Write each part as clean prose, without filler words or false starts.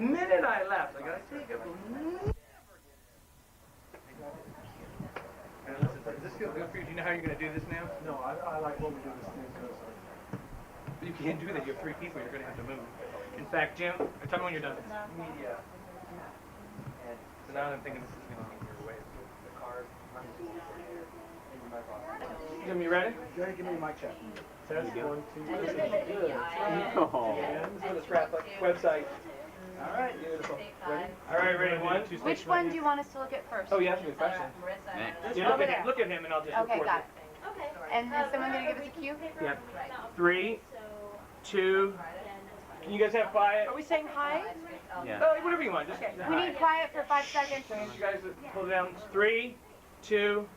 minute I left, I gotta take it. And listen, does this feel good for you? Do you know how you're gonna do this now? No, I like what we do this thing. You can't do that. You have 3 people. You're gonna have to move. In fact, Jim, tell me when you're done. Media. So now I'm thinking this is gonna be your way. The card. Jim, you ready? Go ahead and give me my check. Test 1, 2, 3. Good. So let's wrap up. Website. All right, beautiful. Ready? All right, ready. 1, 2, 3. Which one do you want us to look at first? Oh, you ask me a question. Yeah, look at him, and I'll just Okay, record got it. it. Okay. And is someone going to give us a cue? Yep. 3, 2. Can you guys have quiet? Are we saying hi? Yeah. Whatever you want. Just We need quiet for 5 seconds. you guys pull it down. 3, 2.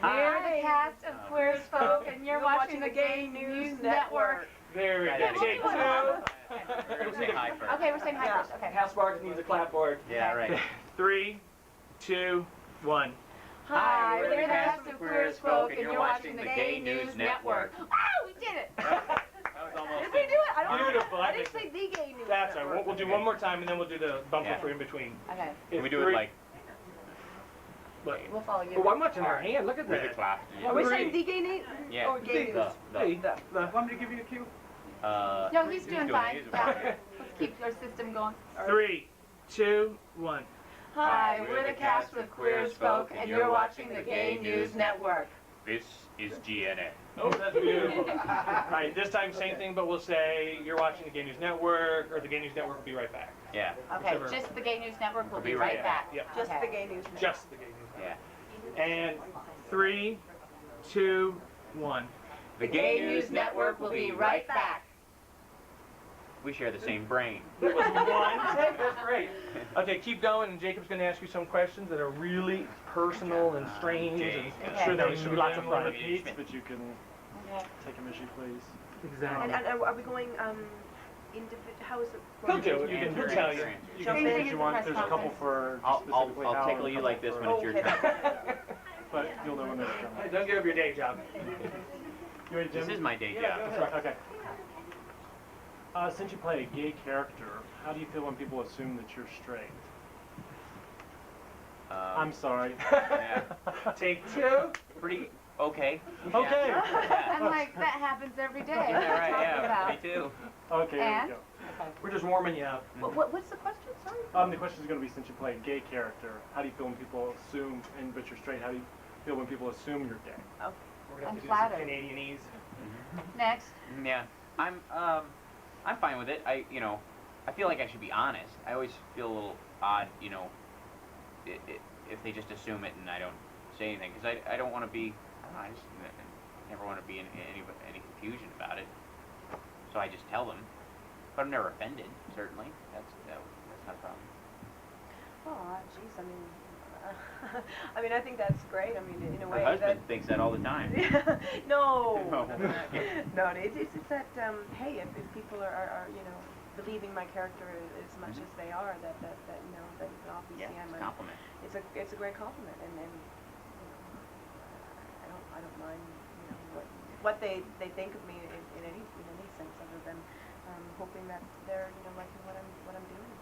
We're the cast of Queer as Folk, and you're watching the Gay News Network. Very good. Take 2. Okay, we're saying hi first. Okay. House Sparks needs a clapboard. Yeah, right. 3, 2, 1. Hi, we're the cast of Queer as Folk, and you're watching the Gay News Network. Oh, we did it! Did we do it? I don't know. Beautiful. I didn't say the Gay News That's Network. all right. We'll do one more time, and then we'll do the bumper for in between. Okay. Can we do it like We'll follow you. Oh, I'm watching our hand. Look at with that. the clap? Are we saying the Gay News? Yeah. Or Gay News? Hey, want me to give you a cue? No, he's doing fine. Yeah. Let's keep our system going. 3, 2, 1. Hi, we're the cast of Queer as Folk, and you're watching the Gay News Network. This is GNN. Oh, that's beautiful. All right, this time same thing, but we'll say you're watching the Gay News Network, or the Gay News Network will be right back. Yeah. Okay, just the Gay News Network will be right back. Yep. Just the Gay News Network. Just the Gay News Network. Yeah. And 3, 2, 1. The Gay News Network will be right back. We share the same brain. That was one take. That's great. Okay, keep going, and Jacob's going to ask you some questions that are really personal and strange, and I'm sure there should be lots of fun. Repeats, but you can take them as you please. Exactly. And are we going how is it? He'll do it. He'll tell you. You can say what you want. There's a couple for specifically I'll tickle you like this when it's your turn. But you'll know when they're coming. Hey, don't give up your day job. You ready, Jim? This is my day Yeah, job. that's right. Okay. Since you play a gay character, how do you feel when people assume that you're straight? I'm sorry. Yeah. Take 2. Pretty okay. Okay. Yeah. I'm like, that happens every day. Yeah, What are you right, talking yeah, about? me too. Okay, there And? we go. We're just warming you up. What's the question? Sorry. The question is going to be, since you play a gay character, how do you feel when people assume, but you're straight, how do you feel when people assume you're gay? Oh. We're going to have to do flattered. some Canadianese. Next. Yeah. I'm fine with it. I feel like I should be honest. I always feel a little odd, if they just assume it and I don't say anything, because I don't want to be, I just never want to be in any confusion about it. So I just tell them. But I'm never offended, certainly. That's not a problem. Oh, geez. I mean, I think that's great. I mean, in a way. My husband thinks that all the time. No. No. No. It's that hey, if people are believing my character as much as they are, that obviously Yeah, it's a I'm compliment. It's a great compliment, and I don't mind what they think of me in any sense, other than hoping that they're liking what I'm doing.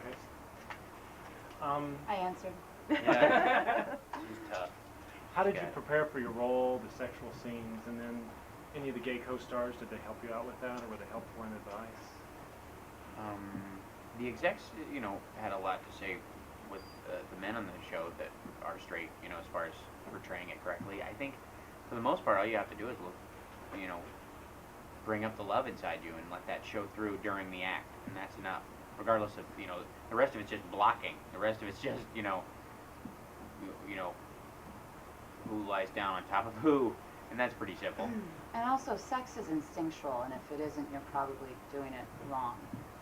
Okay. I answered. Yeah. She's tough. How did you prepare for your role, the sexual scenes, and then any of the gay co-stars, did they help you out with that, or were they helpful in advice? The execs, had a lot to say with the men on the show that are straight, as far as portraying it correctly. I think, for the most part, all you have to do is look, bring up the love inside you and let that show through during the act, and that's enough. Regardless of, the rest of it's just blocking. The rest of it's just, who lies down on top of who, and that's pretty simple. And also, sex is instinctual, and if it isn't, you're probably doing it wrong.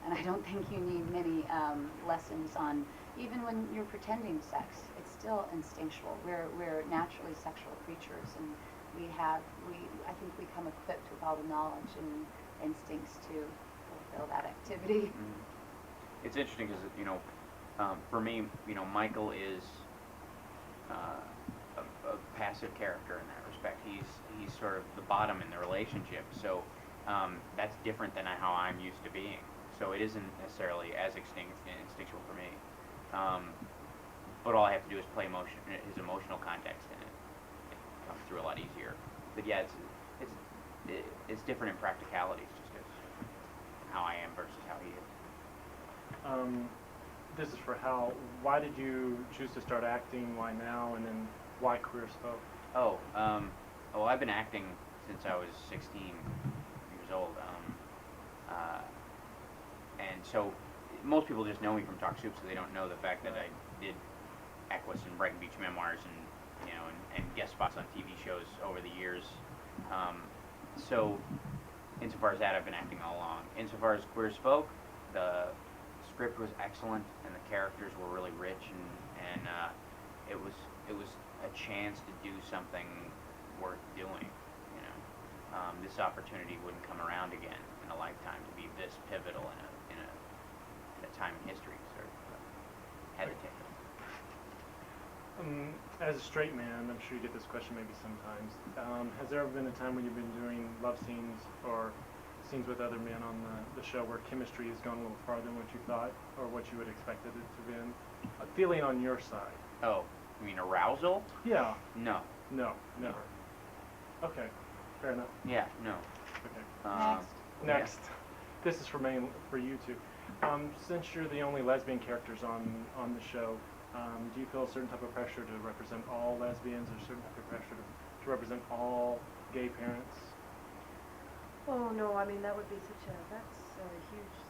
And I don't think you need many lessons on, even when you're pretending sex, it's still instinctual. We're naturally sexual creatures, and I think we come equipped with all the knowledge and instincts to fulfill that activity. It's interesting because, for me, Michael is a passive character in that respect. He's sort of the bottom in the relationship, so that's different than how I'm used to being. so it isn't necessarily as instinctual for me. But all I have to do is play his emotional context in it. It comes through a lot easier. But yeah, it's different in practicalities, just as how I am versus how he is. This is for Hal. Why did you choose to start acting? Why now? And then why Queer as Folk? Well, I've been acting since I was 16 years old. And so most people just know me from Talk Soup, so they don't know the fact that I did Equus and Brighton Beach Memoirs and guest spots on TV shows over the years. So insofar as that, I've been acting all along. Insofar as Queer as Folk, the script was excellent and the characters were really rich, and it was a chance to do something worth doing. This opportunity wouldn't come around again in a lifetime to be this pivotal in a time in history. So had to take it. As a straight man, I'm sure you get this question maybe sometimes. Has there ever been a time when you've been doing love scenes or scenes with other men on the show where chemistry has gone a little farther than what you thought or what you would expected it to be? A feeling on your side? Oh, you mean arousal? Yeah. No. No, never. Okay, fair enough. Yeah, no. Okay. Next. This is for you two. Since you're the only lesbian characters on the show, do you feel a certain type of pressure to represent all lesbians, or a certain type of pressure to represent all gay parents? Oh no, I mean that would be huge.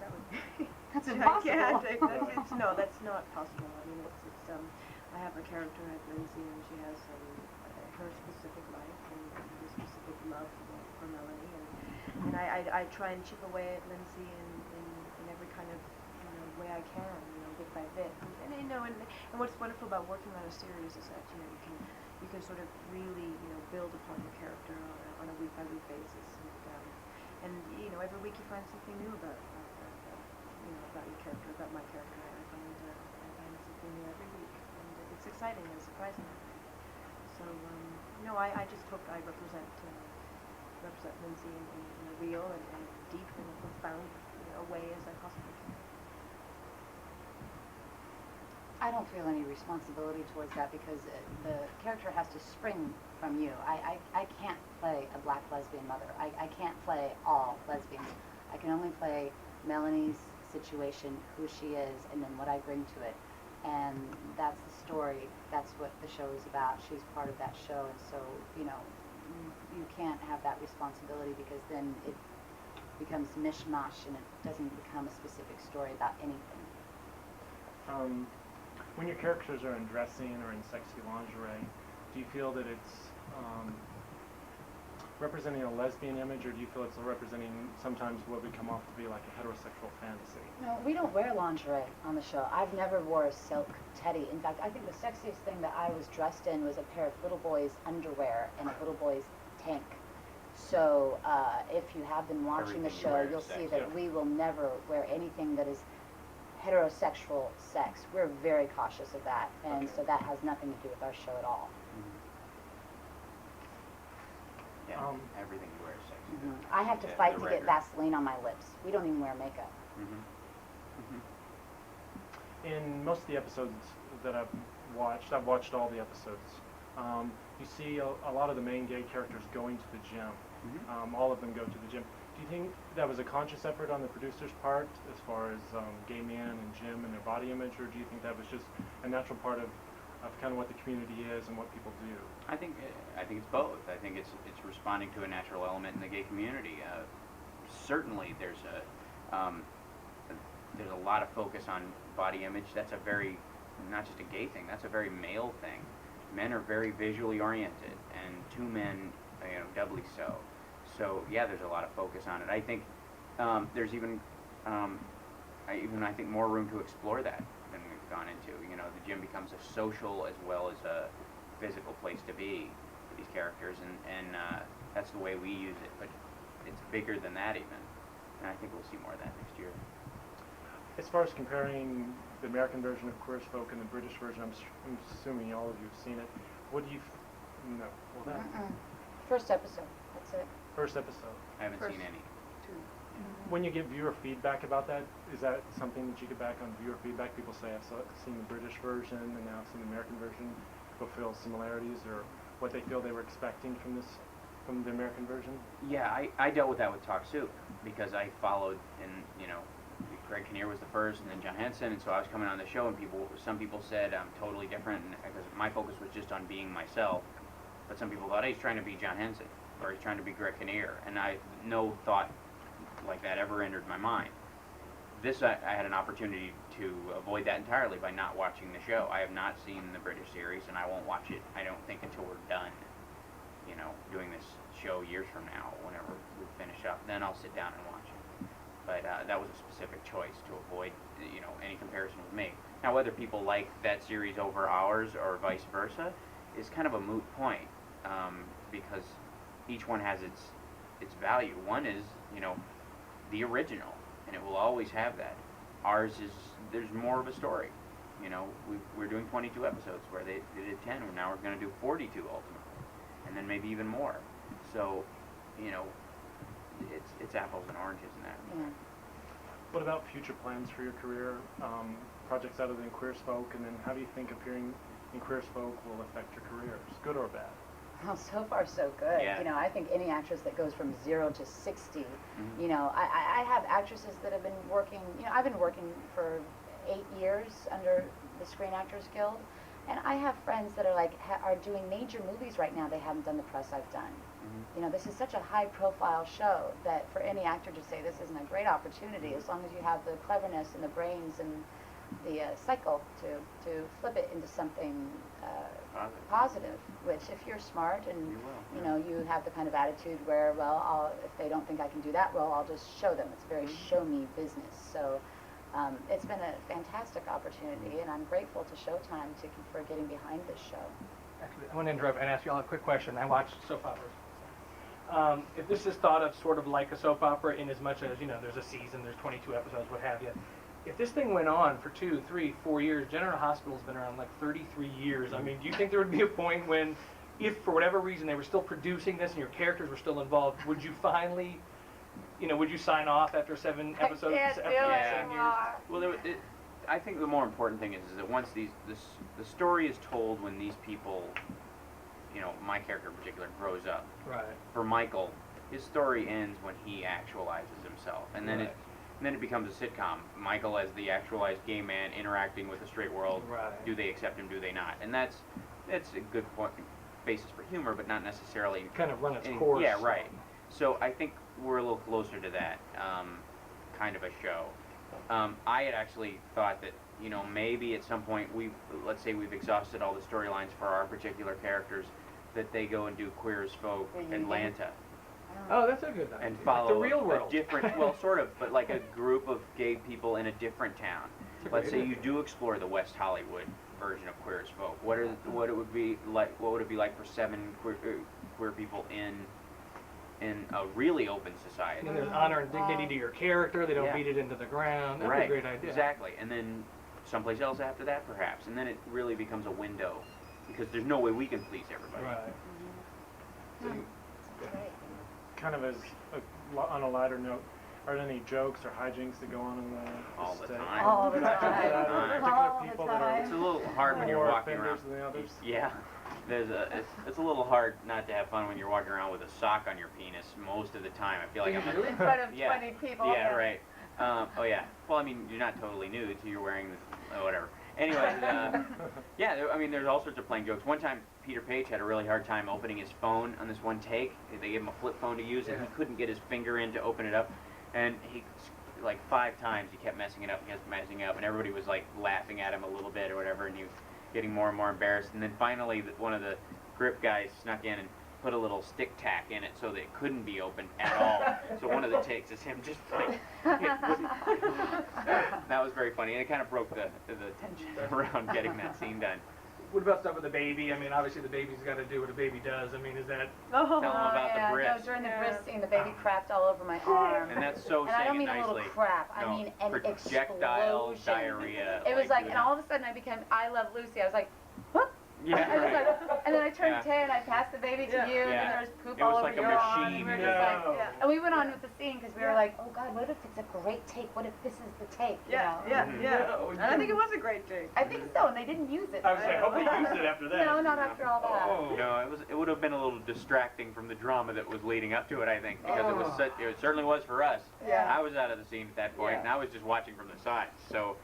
That would be That's impossible. No, that's not possible. I mean it's I have a character at Lindsay, and she has her specific life and her specific love for Melanie, and I try and chip away at Lindsay in every kind of way I can, bit by bit. And what's wonderful about working on a series is that you can sort of really build upon your character on a week by week basis, and every week you find something new about your character, about my character. I find something new every week, and it's exciting and surprising. So no, I just hope I represent Lindsay in a real and deep and profound way as I possibly can. I don't feel any responsibility towards that because the character has to spring from you. I can't play a black lesbian mother. I can't play all lesbians. I can only play Melanie's situation, who she is, and then what I bring to it. And that's the story. That's what the show is about. She's part of that show, and so, you can't have that responsibility because then it becomes mishmash and it doesn't become a specific story about anything. When your characters are in dressing or in sexy lingerie, do you feel that it's representing a lesbian image, or do you feel it's representing sometimes what would come off to be like a heterosexual fantasy? No, we don't wear lingerie on the show. I've never wore a silk teddy. In fact, I think the sexiest thing that I was dressed in was a pair of little boys' underwear and a little boy's tank. So if you have been watching the show, you'll see that we will never wear anything that is heterosexual sex. We're very cautious of that, and so that has nothing to do with our show at all. Yeah, everything you wear is sexy. I have to fight to get Vaseline on my lips. We don't even wear makeup. In most of the episodes that I've watched all the episodes, you see a lot of the main gay characters going to the gym. All of them go to the gym. Do you think that was a conscious effort on the producer's part as far as gay men and gym and their body image, or do you think that was just a natural part of kind of what the community is and what people do? I think it's both. I think it's responding to a natural element in the gay community. Certainly, there's a lot of focus on body image. That's not just a gay thing. That's a very male thing. Men are very visually oriented, and two men, doubly so. So yeah, there's a lot of focus on it. I think there's even I think more room to explore that than we've gone into. The gym becomes a social as well as a physical place to be for these characters, and that's the way we use it. But it's bigger than that even, and I think we'll see more of that next year. As far as comparing the American version of Queer as Folk and the British version, I'm assuming all of you have seen it. What do you? No. Well, that. First episode. That's it. First episode. I haven't seen any. When you get viewer feedback about that, is that something that you get back on viewer feedback? People say, I've seen the British version and now I've seen the American version. People feel similarities or what they feel they were expecting from the American version? Yeah, I dealt with that with Talk Soup because I followed, and Greg Kinnear was the first, and then John Henson, and so I was coming on the show, and some people said I'm totally different, and because my focus was just on being myself, but some people thought, hey, he's trying to be John Henson, or he's trying to be Greg Kinnear, and no thought like that ever entered my mind. This, I had an opportunity to avoid that entirely by not watching the show. I have not seen the British series, and I won't watch it, I don't think, until we're done, doing this show years from now, whenever we finish up. Then I'll sit down and watch it. But that was a specific choice to avoid, any comparison with me. Now, whether people like that series over ours or vice versa is kind of a moot point, because each one has its value. One is, the original, and it will always have that. Ours is, there's more of a story. We're doing 22 episodes where they did 10, and now we're going to do 42 ultimately, and then maybe even more. So, it's apples and oranges in that. Yeah. What about future plans for your career? Projects other than Queer as Folk, and then how do you think appearing in Queer as Folk will affect your careers, good or bad? Well, so far so good. Yeah. I think any actress that goes from 0 to 60, I have actresses that have been working, I've been working for 8 years under the Screen Actors Guild, and I have friends that are are doing major movies right now. They haven't done the press I've done. This is such a high-profile show that for any actor to say this isn't a great opportunity, as long as you have the cleverness and the brains and the cycle to flip it into something positive. Which, if you're smart and you have the kind of attitude where, well, if they don't think I can do that role, I'll just show them. It's very show-me business. So it's been a fantastic opportunity, and I'm grateful to Showtime for getting behind this show. Actually, I want to interrupt and ask you all a quick question. I watch soap operas. If this is thought of sort of like a soap opera in as much as, there's a season, there's 22 episodes, what have you. If this thing went on for 2, 3, 4 years, General Hospital's been around 33 years. I mean, do you think there would be a point when, if for whatever reason they were still producing this and your characters were still involved, would you finally, would you sign off after 7 episodes? After 7 years? Well, I think the more important thing is that once the story is told when these people, my character in particular, grows up. Right. For Michael, his story ends when he actualizes himself, and then it becomes a sitcom. Michael as the actualized gay man interacting with the straight world. Right. Do they accept him? Do they not? And that's a good basis for humor, but not necessarily Kind of run its course. Yeah, right. So I think we're a little closer to that kind of a show. I had actually thought that maybe at some point let's say we've exhausted all the storylines for our particular characters, that they go and do Queer as Folk Atlanta. Oh, that's a good idea. And follow the real world. a different, well, sort of, but like a group of gay people in a different town. Let's say you do explore the West Hollywood version of Queer as Folk. What it would be like? What would it be like for 7 queer people in a really open society? And there's honor and dignity to your character. They don't beat it into the ground. That's Right. a great idea. Exactly. And then someplace else after that, perhaps. And then it really becomes a window, because there's no way we can please everybody. Right. Kind of on a lighter note, are there any jokes or hijinks that go on in the All the state? time. All the time. Particular All the people that are It's a little hard when you're more walking around. offenders than the others? Yeah. It's a little hard not to have fun when you're walking around with a sock on your penis most of the time. I feel like I'm In front of Yeah. 20 people. Yeah, right. Oh yeah. Well, I mean, you're not totally nude, so you're wearing whatever. Anyway, there's all sorts of playing jokes. One time, Peter Page had a really hard time opening his phone on this one take. They gave him a flip phone to use, and he couldn't get his finger in to open it up. And he, 5 times, he kept messing it up, and everybody was laughing at him a little bit or whatever, and he was getting more and more embarrassed. And then finally, one of the grip guys snuck in and put a little stick tack in it so that it couldn't be opened at all. So one of the takes is him just that was very funny, and it kind of broke the tension around getting that scene done. What about stuff with the baby? I mean, obviously the baby's got to do what a baby does. I mean, is that... Oh, Tell 'em about the yeah. bris. No, during the bris scene, the baby crapped all over my arm. And that's so And I don't saying it mean a little nicely. crap. I No, mean an projectile explosion. diarrhea. It was and doing all of a sudden I became I Love Lucy. I was like, what? Yeah, I was right. like, and then I turned Yeah. to Taya and I passed the baby to Yeah. you, and Yeah. then there was poop It all was over like a your arm, and machine, we were you just know. like, Yeah. and we went on with the scene because we were Yeah. like, oh God, what if it's a great take? What if this is the take? You Yeah, know? yeah, Mhm. yeah. No, And I think it was a great take. I think so, and they didn't use it. I was like, hope they used it after that. No, not after all that. Oh. No, it would have been a little distracting from the drama that was leading up to it, I think, because it was Oh. such, it certainly was for us. Yeah. I was out of the scene at that point, Yeah. and I was just watching from the side. So,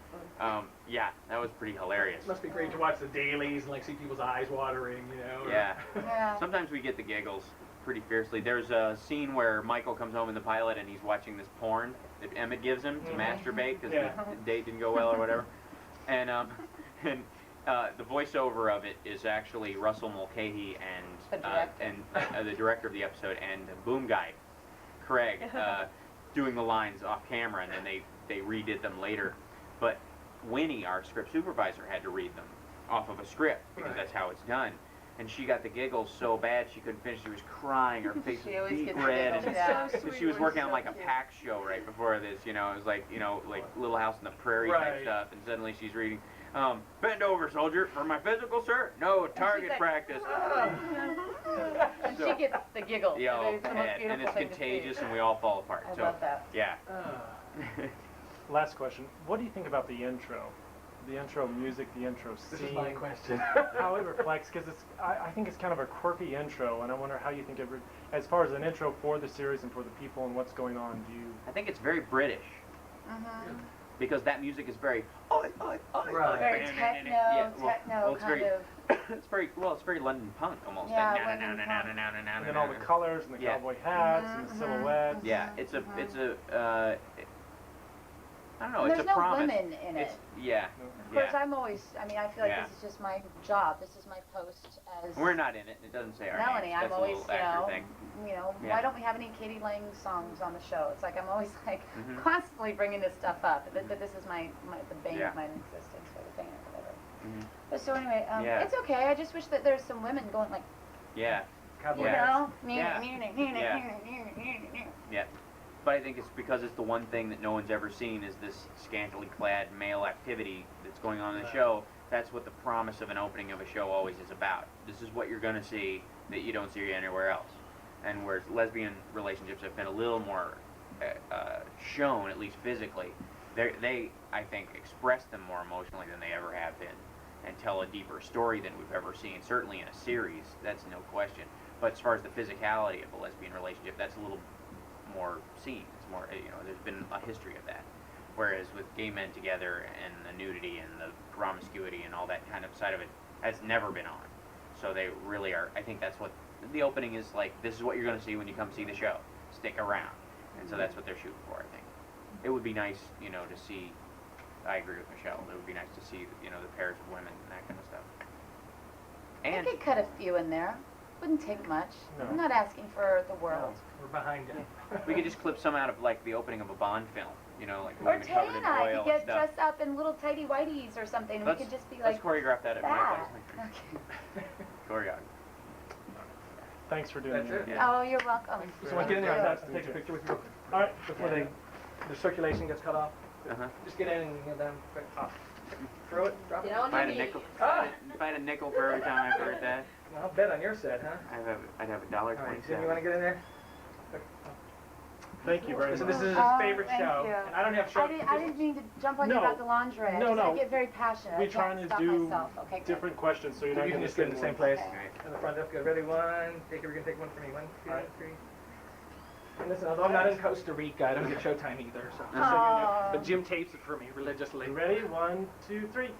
yeah, that was pretty hilarious. It must be great to watch the dailies and like see people's eyes watering, you know. or- Yeah. Yeah. Sometimes we get the giggles pretty fiercely. There's a scene where Michael comes home in the pilot and he's watching this porn that Emmett gives him to Mhm. masturbate because Yeah. the date didn't go well or whatever. And the voiceover of it is actually Russell Mulcahy The director. the director of the episode, and the boom guy, Craig, doing the lines off camera, and then they redid them later. But Winnie, our script supervisor, had to read them off of a script because Right. that's how it's done. And she got the giggles so bad she couldn't finish. She was crying. Her face She was always beet gets the red. giggles, And yeah. So because sweet she was when working she's on so like a cute. pack show right before this. You know, it was like like Little House on the Prairie Right. type stuff. And suddenly she's reading, "Bend over, soldier, for my physical, sir. No target like, practice." And So- she gets the giggles. Yeah, It's the most and beautiful it's thing to see. contagious, and we all fall apart. I so, love that. yeah. Last question. What do you think about the intro? The intro music, the intro This scene. is my question. How it reflects, because I think it's kind of a quirky intro, and I wonder how you think it, as far as an intro for the series and for the people and what's going on, do you? I think it's very British Mhm. because that music is very. Oi, oi, oi, Right. Very Yeah, techno it's kind very, of. it's very London punk almost. Yeah, like, London punk. And then all the colors and the Yeah. cowboy hats and the Mhm, silhouettes. Yeah, it's a I don't know. And It's there's a no promise. women in it. Yeah. Of course, Yeah. I'm always, I mean, I feel like Yeah. this is just my job. This is my post as We're not in it. It doesn't say our Melanie. names. I'm That's always, a little actor thing. why Yeah. don't we have any Katie Lang songs on the show? It's like I'm always like Mhm. constantly bringing this stuff up. That this is the bane Yeah. of my existence or the bane or whatever. Mhm. But so anyway, Yeah. it's okay. I just wish that there's some women going like, Yeah. Cowboy you hats. know, Yeah. Yeah. But I think it's because it's the one thing that no one's ever seen is this scantily clad male activity that's going on in the Right. show. That's what the promise of an opening of a show always is about. This is what you're going to see that you don't see anywhere else. And whereas lesbian relationships have been a little more shown, at least physically, they, I think, express them more emotionally than they ever have been and tell a deeper story than we've ever seen. Certainly in a series, that's no question. But as far as the physicality of a lesbian relationship, that's a little more seen. It's more, there's been a history of that. Whereas with gay men together and the nudity and the promiscuity and all that kind of side of it has never been on. So they really are, I think that's what the opening is like. This is what you're going to see when you come see the show. Stick around. And so that's what they're shooting for, I think. It would be nice, to see, I agree with Michelle, it would be nice to see, the pairs of women and that kind of stuff. I And could cut a few in there. Wouldn't take much. No. I'm not asking for the world. We're behind you. we could just clip some out of like the opening of a Bond film, like Or women Tay covered in and I oil could and get stuff. dressed up in little tidy whities or something. Let's- We could just be Let's like choreograph that at my that. place. Okay. Choreograph. Thanks for doing That's that. it. Yeah. Oh, you're welcome. Someone get in there and Nice to take a meet you. picture with you. All right, before the circulation gets cut off. Uh-huh. Just get in and get down quick. Throw it, drop it. If I had a nickel, if I had a nickel for every time I've heard that, I'll bet on your set, huh? I'd have All right, Jim, you want to $1.27. get in there? Thank you very Listen, much. this is his Oh, favorite thank show, you. and I don't have show. I didn't mean to jump on you No. about the lingerie. I No, just, no. I get very passionate. We're I can't trying to stop do myself. Okay, good. different questions, so you're You not can going to just get in the same place. Okay. In the front desk, good. Ready? One. Take it. We're gonna take one for me. One, two, All right. three. And listen, although I'm not in Costa Rica, I don't get Showtime either. So, Aw. but Jim tapes it for me religiously. You ready? 1, 2, 3.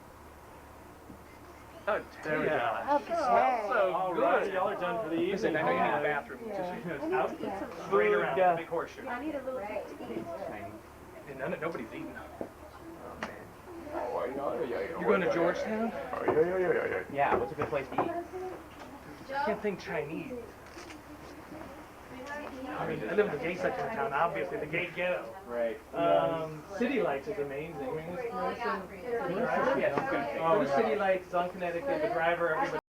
Oh, There we go. Okay. so All good. right, y'all are done for the evening. Listen, I know you need a Uh, bathroom. Yeah. Just Food, straight around the big horseshoe. I need a little bit to eat. And nobody's eating. You're going to Georgetown? Yeah, what's a good place to eat? I can't think Chinese. I mean, I live in the gay section of town, obviously, the gay ghetto. Right. City Lights is amazing. I mean, Oh, Go to City Lights, it's on Connecticut, the driver, everybody.